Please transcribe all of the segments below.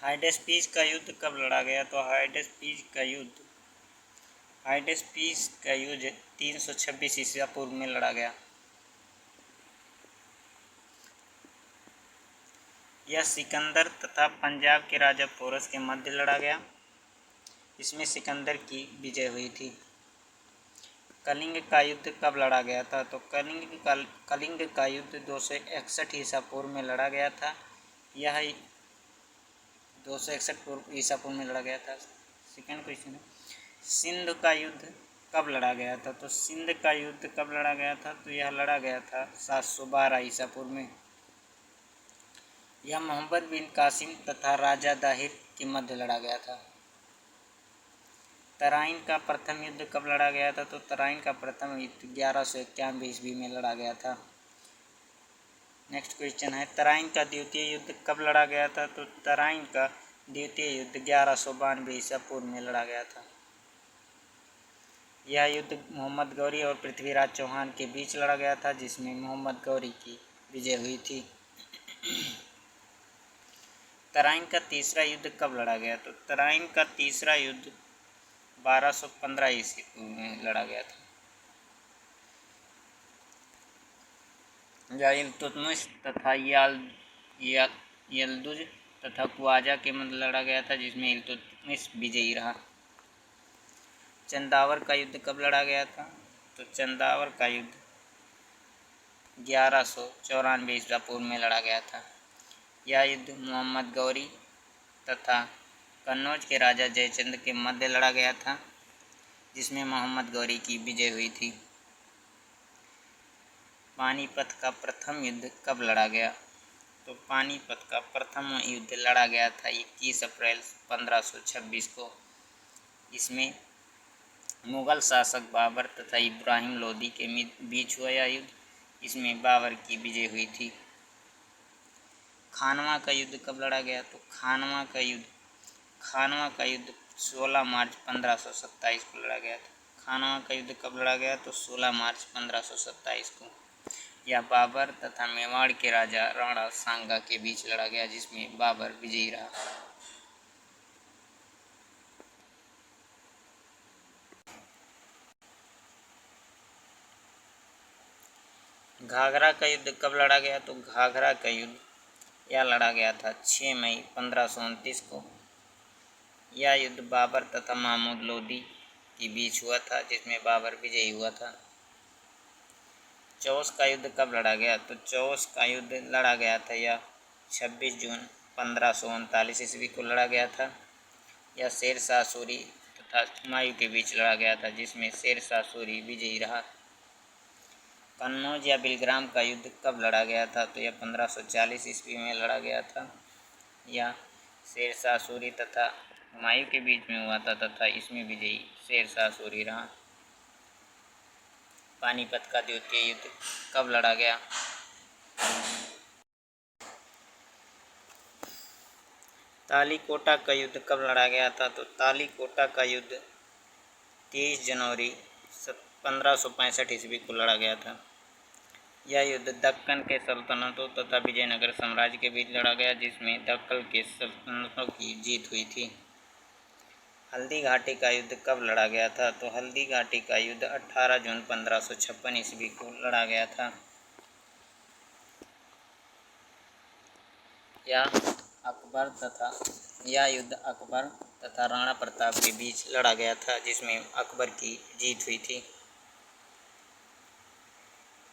हाइडेस्पीस का युद्ध कब लड़ा गया? तो हाइडेस्पीस का युद्ध 326 ईसा पूर्व में लड़ा गया। यह सिकंदर तथा पंजाब के राजा पोरस के मध्य लड़ा गया। इसमें सिकंदर की विजय हुई थी। कलिंग का युद्ध कब लड़ा गया था? तो कलिंग का युद्ध 261 ईसा पूर्व में लड़ा गया था। यह 261 पूर्व ईसा पूर्व में लड़ा गया था। सेकेंड क्वेश्चन है, सिंध का युद्ध कब लड़ा गया था? तो सिंध का युद्ध कब लड़ा गया था? तो यह लड़ा गया था 712 ईसा पूर्व में। यह मोहम्मद बिन कासिम तथा राजा दाहिर के मध्य लड़ा गया था। तराइन का प्रथम युद्ध कब लड़ा गया था? तो तराइन का प्रथम युद्ध 1191 ईस्वी में लड़ा गया था। नेक्स्ट क्वेश्चन है, तराइन का द्वितीय युद्ध कब लड़ा गया था? तो तराइन का द्वितीय युद्ध 1192 ईसा पूर्व में लड़ा गया था। यह युद्ध मोहम्मद गौरी और पृथ्वीराज चौहान के बीच लड़ा गया था, जिसमें मोहम्मद गौरी की विजय हुई थी। तराइन का तीसरा युद्ध कब लड़ा गया? तो तराइन का तीसरा युद्ध 1215 ईस्वी में लड़ा गया था। यह इल्तुतमिश तथा यल्दुज तथा ख्वाजा के मध्य लड़ा गया था, जिसमें इल्तुतमिश विजयी रहा। चंदावर का युद्ध कब लड़ा गया था? तो चंदावर का युद्ध 1194 ईसा पूर्व में लड़ा गया था। यह युद्ध मोहम्मद गौरी तथा कन्नौज के राजा जयचंद के मध्य लड़ा गया था, जिसमें मोहम्मद गौरी की विजय हुई थी। पानीपत का प्रथम युद्ध कब लड़ा गया? तो पानीपत का प्रथम युद्ध लड़ा गया था 21 अप्रैल 1526 को। इसमें मुगल शासक बाबर तथा इब्राहिम लोदी के बीच हुआ यह युद्ध। इसमें बाबर की विजय हुई थी। खानवा का युद्ध कब लड़ा गया? तो खानवा का युद्ध 16 मार्च 1527 को लड़ा गया था। खानवा का युद्ध कब लड़ा गया? तो 16 मार्च 1527 को। यह बाबर तथा मेवाड़ के राजा राणा सांगा के बीच लड़ा गया, जिसमें बाबर विजयी रहा। घाघरा का युद्ध कब लड़ा गया? तो घाघरा का युद्ध यह लड़ा गया था 6 मई 1529 को। यह युद्ध बाबर तथा महमूद लोदी के बीच हुआ था, जिसमें बाबर विजयी हुआ था। चौस का युद्ध कब लड़ा गया? तो चौस का युद्ध लड़ा गया था यह 26 जून 1539 ईस्वी को लड़ा गया था। यह शेर शाह सूरी तथा हुमायूं के बीच लड़ा गया था, जिसमें शेर शाह सूरी विजयी रहा। कन्नौज या बिलग्राम का युद्ध कब लड़ा गया था? तो यह 1540 ईस्वी में लड़ा गया था। यह शेर शाह सूरी तथा हुमायूं के बीच में हुआ था तथा इसमें विजयी शेर शाह सूरी रहा। पानीपत का द्वितीय युद्ध कब लड़ा गया? तालीकोटा का युद्ध कब लड़ा गया था? तो तालीकोटा का युद्ध 23 जनवरी 1565 ईस्वी को लड़ा गया था। यह युद्ध दक्कन के सल्तनतों तथा विजयनगर साम्राज्य के बीच लड़ा गया, जिसमें दक्कन के सल्तनतों की जीत हुई थी। हल्दी घाटी का युद्ध कब लड़ा गया था? तो हल्दी घाटी का युद्ध 18 जून 1556 ईस्वी को लड़ा गया था। यह युद्ध अकबर तथा राणा प्रताप के बीच लड़ा गया था, जिसमें अकबर की जीत हुई थी।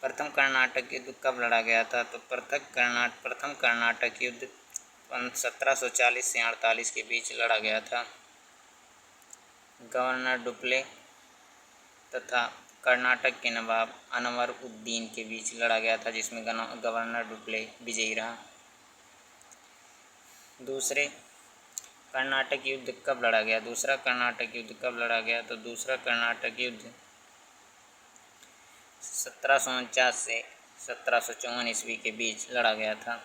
प्रथम कर्नाटक युद्ध कब लड़ा गया था? तो प्रथम कर्नाटक युद्ध 1740 से 48 के बीच लड़ा गया था। गवर्नर डुप्ले तथा कर्नाटक के नवाब अनवर उद्दीन के बीच लड़ा गया था, जिसमें गवर्नर डुप्ले विजयी रहा। दूसरे कर्नाटक युद्ध कब लड़ा गया? दूसरा कर्नाटक युद्ध कब लड़ा गया? तो दूसरा कर्नाटक युद्ध 1749 से 1754 ईस्वी के बीच लड़ा गया था।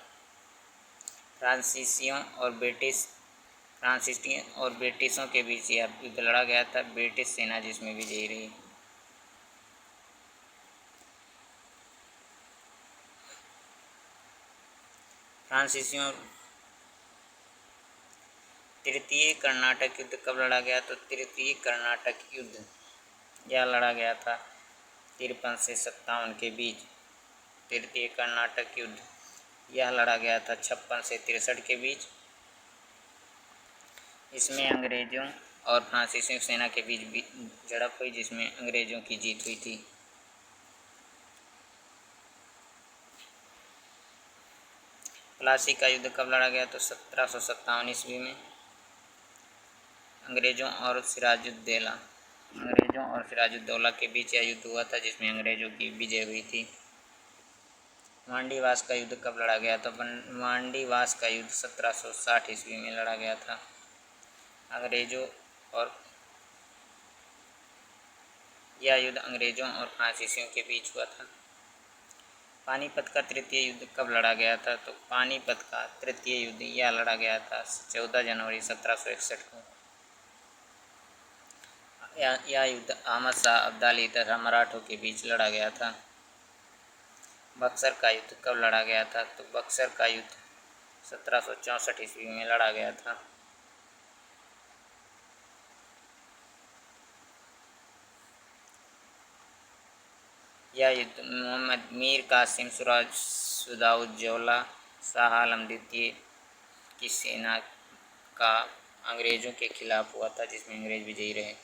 फ्रांसीसियों और ब्रिटिशों के बीच यह युद्ध लड़ा गया था। ब्रिटिश सेना जिसमें विजयी रही। तृतीय कर्नाटक युद्ध कब लड़ा गया? तो तृतीय कर्नाटक युद्ध यह लड़ा गया था 53 से 57 के बीच। तृतीय कर्नाटक युद्ध यह लड़ा गया था 56 से 63 के बीच। इसमें अंग्रेज़ों और फ्रांसीसी सेना के बीच भी झड़प हुई, जिसमें अंग्रेज़ों की जीत हुई थी। प्लासी का युद्ध कब लड़ा गया? तो 1757 ईस्वी में। अंग्रेज़ों और सिराजुद्दौला के बीच यह युद्ध हुआ था, जिसमें अंग्रेज़ों की विजय हुई थी। मांडीवास का युद्ध कब लड़ा गया? तो मांडीवास का युद्ध 1760 ईस्वी में लड़ा गया था। यह युद्ध अंग्रेज़ों और फ्रांसीसियों के बीच हुआ था। पानीपत का तृतीय युद्ध कब लड़ा गया था? तो पानीपत का तृतीय युद्ध यह लड़ा गया था 14 जनवरी 1761 को। यह युद्ध अहमद शाह अब्दाली तथा मराठों के बीच लड़ा गया था। बक्सर का युद्ध कब लड़ा गया था? तो बक्सर का युद्ध 1764 ईस्वी में लड़ा गया था। यह युद्ध मोहम्मद मीर कासिम सुजाउद्दौला शाह आलम द्वितीय की सेना का अंग्रेज़ों के खिलाफ हुआ था, जिसमें अंग्रेज़ विजयी रहे।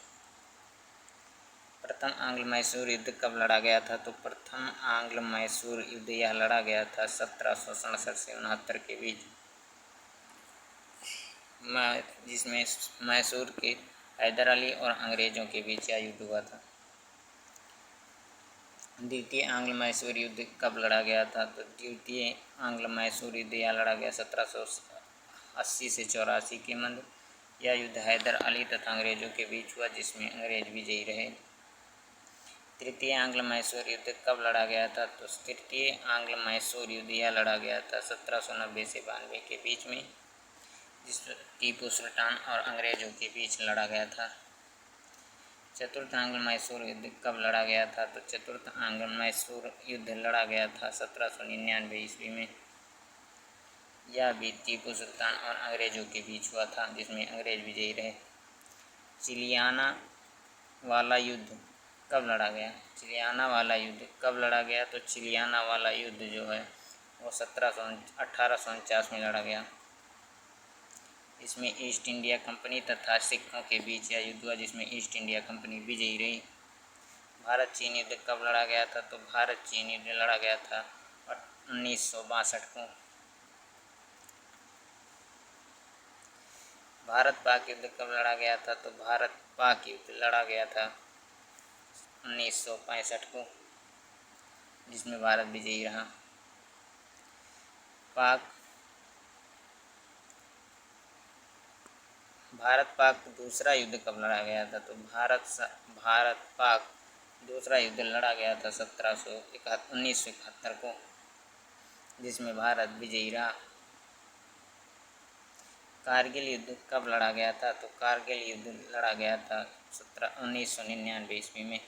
प्रथम आंग्ल मैसूर युद्ध कब लड़ा गया था? तो प्रथम आंग्ल मैसूर युद्ध यह लड़ा गया था 1767 से 69 के बीच, जिसमें मैसूर के हैदर अली और अंग्रेज़ों के बीच यह युद्ध हुआ था। द्वितीय आंग्ल मैसूर युद्ध कब लड़ा गया था? तो द्वितीय आंग्ल मैसूर युद्ध यह लड़ा गया 1780 से 84 के मध्य। यह युद्ध हैदर अली तथा अंग्रेज़ों के बीच हुआ, जिसमें अंग्रेज़ विजयी रहे। तृतीय आंग्ल मैसूर युद्ध कब लड़ा गया था? तो तृतीय आंग्ल मैसूर युद्ध यह लड़ा गया था 1790 से 92 के बीच में, जिसमें टीपू सुल्तान और अंग्रेज़ों के बीच लड़ा गया था। चतुर्थ आंग्ल मैसूर युद्ध कब लड़ा गया था? तो चतुर्थ आंग्ल मैसूर युद्ध लड़ा गया था 1799 ईस्वी में। यह भी टीपू सुल्तान और अंग्रेज़ों के बीच हुआ था, जिसमें अंग्रेज़ विजयी रहे। चिलियाना वाला युद्ध कब लड़ा गया? चिलियाना वाला युद्ध कब लड़ा गया? तो चिलियाना वाला युद्ध जो है वो 1849 में लड़ा गया। इसमें ईस्ट इंडिया कंपनी तथा सिखों के बीच यह युद्ध हुआ, जिसमें ईस्ट इंडिया कंपनी विजयी रही। भारत चीन युद्ध कब लड़ा गया था? तो भारत चीन युद्ध लड़ा गया था 1962 को। भारत पाक युद्ध कब लड़ा गया था? तो भारत पाक युद्ध लड़ा गया था 1965 को, जिसमें भारत विजयी रहा। भारत पाक दूसरा युद्ध कब लड़ा गया था? तो भारत पाक दूसरा युद्ध लड़ा गया था 1971 को, जिसमें भारत विजयी रहा। कारगिल युद्ध कब लड़ा गया था? तो कारगिल युद्ध लड़ा गया था 1999 ईस्वी में।